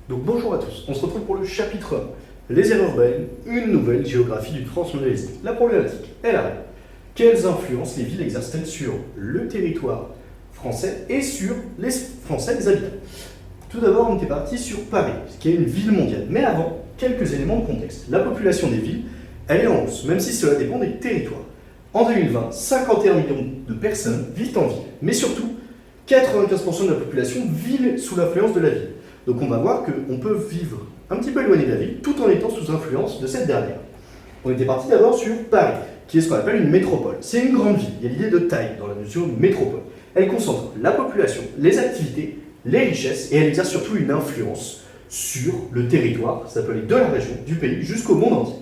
Donc bonjour à tous, on se retrouve pour le chapitre 1, les aires urbaines, une nouvelle géographie d'une France mondialisée. La problématique est la règle. Quelles influences les villes exercent-elles sur le territoire français et sur les Français, les habitants? Tout d'abord, on était parti sur Paris, qui est une ville mondiale. Mais avant, quelques éléments de contexte. La population des villes, elle est en hausse, même si cela dépend des territoires. En 2020, 51 millions de personnes vivent en ville, mais surtout, 95% de la population vit sous l'influence de la ville. Donc on va voir qu'on peut vivre un petit peu éloigné de la ville tout en étant sous influence de cette dernière. On était parti d'abord sur Paris, qui est ce qu'on appelle une métropole. C'est une grande ville, il y a l'idée de taille dans la notion de métropole. Elle concentre la population, les activités, les richesses, et elle exerce surtout une influence sur le territoire, ça peut aller de la région, du pays, jusqu'au monde entier.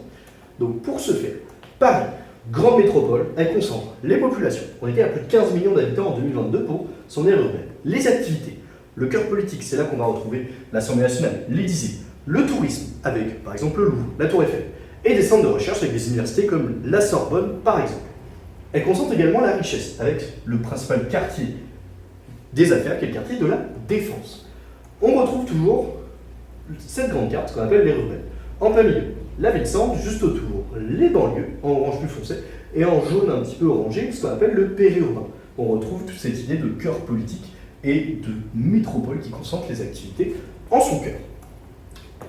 Donc pour ce faire, Paris, grande métropole, elle concentre les populations. On était à plus de 15 millions d'habitants en 2022 pour son aire urbaine. Les activités, le cœur politique, c'est là qu'on va retrouver l'Assemblée nationale, l'Élysée, le tourisme, avec par exemple le Louvre, la Tour Eiffel, et des centres de recherche avec des universités comme la Sorbonne par exemple. Elle concentre également la richesse, avec le principal quartier des affaires, qui est le quartier de la Défense. On retrouve toujours cette grande carte qu'on appelle l'aire urbaine. En plein milieu, la ville-centre, juste autour, les banlieues, en orange plus foncé, et en jaune un petit peu orangé, ce qu'on appelle le périurbain. On retrouve toute cette idée de cœur politique et de métropole qui concentre les activités en son cœur.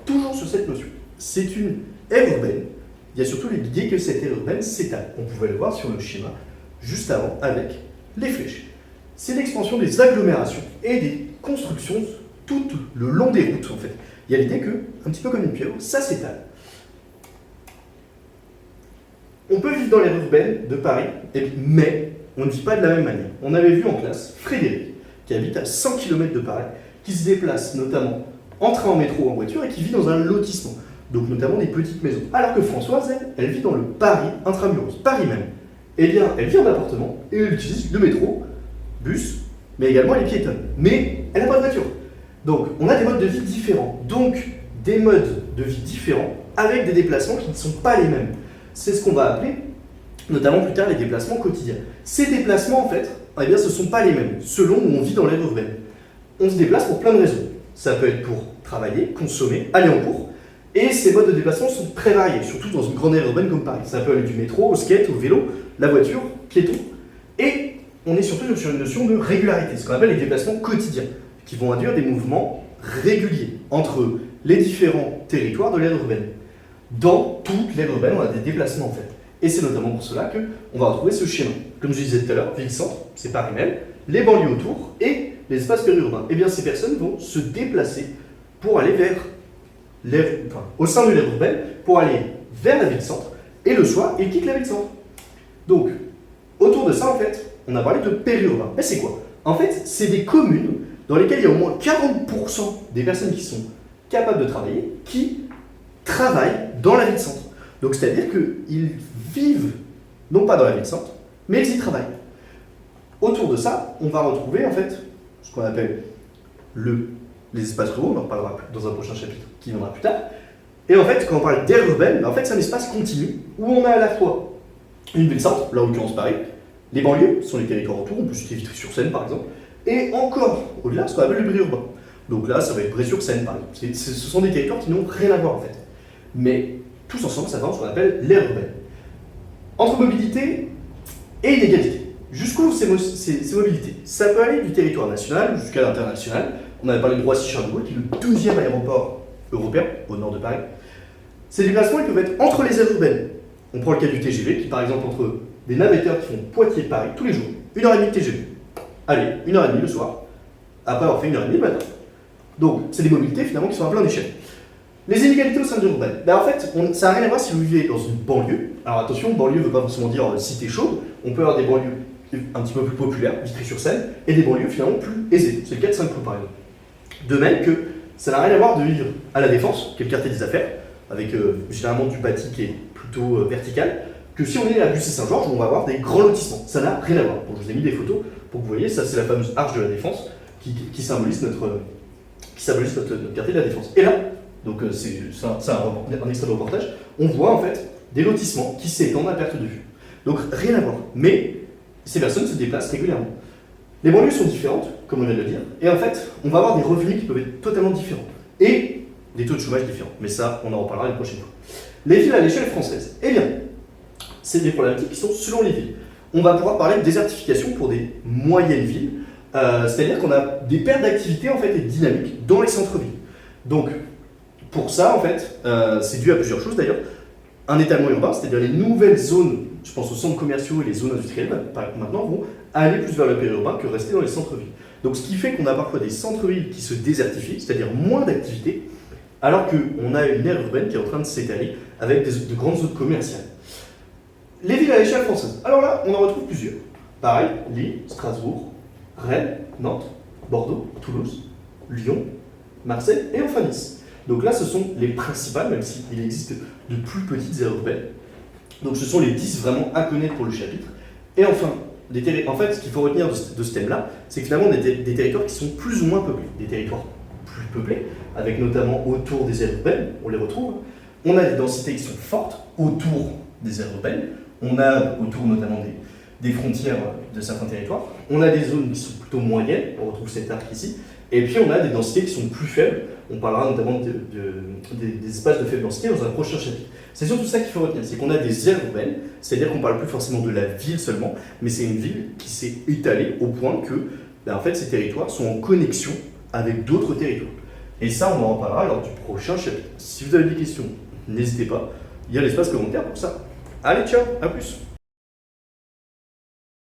Toujours sur cette notion, c'est une aire urbaine. Il y a surtout l'idée que cette aire urbaine s'étale. On pouvait le voir sur le schéma juste avant avec les flèches. C'est l'expansion des agglomérations et des constructions tout le long des routes en fait. Il y a l'idée que, un petit peu comme une pieuvre, ça s'étale. On peut vivre dans l'aire urbaine de Paris, mais on ne vit pas de la même manière. On avait vu en classe Frédéric, qui habite à 100 km de Paris, qui se déplace notamment en train, en métro ou en voiture et qui vit dans un lotissement, donc notamment des petites maisons. Alors que Françoise, elle vit dans le Paris intramuros, Paris même. Eh bien, elle vit en appartement et elle utilise le métro, bus, mais également les piétonnes. Mais elle n'a pas de voiture. Donc, on a des modes de vie différents. Donc, des modes de vie différents avec des déplacements qui ne sont pas les mêmes. C'est ce qu'on va appeler, notamment plus tard, les déplacements quotidiens. Ces déplacements, en fait, eh bien, ce ne sont pas les mêmes, selon où on vit dans l'aire urbaine. On se déplace pour plein de raisons. Ça peut être pour travailler, consommer, aller en cours. Et ces modes de déplacement sont très variés, surtout dans une grande aire urbaine comme Paris. Ça peut aller du métro, au skate, au vélo, la voiture, piéton. Et on est surtout sur une notion de régularité, ce qu'on appelle les déplacements quotidiens, qui vont induire des mouvements réguliers entre les différents territoires de l'aire urbaine. Dans toute l'aire urbaine, on a des déplacements en fait. Et c'est notamment pour cela qu'on va retrouver ce schéma. Comme je disais tout à l'heure, ville-centre, c'est Paris même, les banlieues autour et les espaces périurbains. Eh bien, ces personnes vont se déplacer pour aller au sein de l'aire urbaine, pour aller vers la ville-centre, et le soir, ils quittent la ville-centre. Donc, autour de ça, en fait, on a parlé de périurbain. Mais c'est quoi? En fait, c'est des communes dans lesquelles il y a au moins 40% des personnes qui sont capables de travailler, qui travaillent dans la ville-centre. Donc, c'est-à-dire qu'ils vivent, non pas dans la ville-centre, mais ils y travaillent. Autour de ça, on va retrouver en fait ce qu'on appelle les espaces ruraux, on en reparlera dans un prochain chapitre qui viendra plus tard. Et en fait, quand on parle d'aire urbaine, en fait, c'est un espace continu où on a à la fois une ville-centre, là en l'occurrence Paris, les banlieues sont les territoires autour, on peut citer Vitry-sur-Seine par exemple, et encore au-delà, ce qu'on appelle le périurbain. Donc là, ça va être Bray-sur-Seine par exemple. Ce sont des territoires qui n'ont rien à voir en fait. Mais tous ensemble, ça forme ce qu'on appelle l'aire urbaine. Entre mobilité et inégalité. Jusqu'où ces mobilités? Ça peut aller du territoire national jusqu'à l'international. On avait parlé de Roissy-Charles de Gaulle, qui est le deuxième aéroport européen au nord de Paris. Ces déplacements ils peuvent être entre les aires urbaines. On prend le cas du TGV, qui par exemple entre des navetteurs qui font Poitiers-Paris tous les jours, 1h30 de TGV. Allez, 1h30 le soir, après avoir fait 1h30 le matin. Donc, c'est des mobilités finalement qui sont à plein d'échelle. Les inégalités au sein de l'urbaine. En fait, ça n'a rien à voir si vous vivez dans une banlieue. Alors attention, banlieue ne veut pas forcément dire cité chaude. On peut avoir des banlieues un petit peu plus populaires, Vitry-sur-Seine, et des banlieues finalement plus aisées. C'est le cas de Saint-Cloud par exemple. De même que ça n'a rien à voir de vivre à la Défense, qui est le quartier des affaires, avec généralement du bâti qui est plutôt vertical, que si on est à Bussy-Saint-Georges, où on va avoir des grands lotissements. Ça n'a rien à voir. Bon, je vous ai mis des photos pour que vous voyez, ça c'est la fameuse arche de la Défense qui symbolise notre quartier de la Défense. Et là, donc c'est un extrait de reportage, on voit en fait des lotissements qui s'étendent à perte de vue. Donc rien à voir. Mais ces personnes se déplacent régulièrement. Les banlieues sont différentes, comme on vient de le dire, et en fait, on va avoir des revenus qui peuvent être totalement différents. Et des taux de chômage différents. Mais ça, on en reparlera une prochaine fois. Les villes à l'échelle française. Eh bien, c'est des problématiques qui sont selon les villes. On va pouvoir parler de désertification pour des moyennes villes, c'est-à-dire qu'on a des pertes d'activité en fait et de dynamique dans les centres-villes. Donc, pour ça, en fait, c'est dû à plusieurs choses d'ailleurs. Un étalement urbain, c'est-à-dire les nouvelles zones, je pense aux centres commerciaux et les zones industrielles, maintenant vont aller plus vers le périurbain que rester dans les centres-villes. Donc, ce qui fait qu'on a parfois des centres-villes qui se désertifient, c'est-à-dire moins d'activité, alors qu'on a une aire urbaine qui est en train de s'étaler avec de grandes zones commerciales. Les villes à l'échelle française. Alors là, on en retrouve plusieurs. Pareil, Lille, Strasbourg, Rennes, Nantes, Bordeaux, Toulouse, Lyon, Marseille et enfin Nice. Donc là, ce sont les principales, même s'il existe de plus petites aires urbaines. Donc ce sont les 10 vraiment à connaître pour le chapitre. Et enfin, en fait, ce qu'il faut retenir de ce thème-là, c'est que finalement, des territoires qui sont plus ou moins peuplés. Des territoires plus peuplés, avec notamment autour des aires urbaines, on les retrouve. On a des densités qui sont fortes autour des aires urbaines. On a autour notamment des frontières de certains territoires. On a des zones qui sont plutôt moyennes, on retrouve cet arc ici. Et puis on a des densités qui sont plus faibles. On parlera notamment des espaces de faible densité dans un prochain chapitre. C'est surtout ça qu'il faut retenir, c'est qu'on a des aires urbaines, c'est-à-dire qu'on ne parle plus forcément de la ville seulement, mais c'est une ville qui s'est étalée au point que en fait, ces territoires sont en connexion avec d'autres territoires. Et ça, on en reparlera lors du prochain chapitre. Si vous avez des questions, n'hésitez pas, il y a l'espace commentaire pour ça. Allez, ciao, à plus.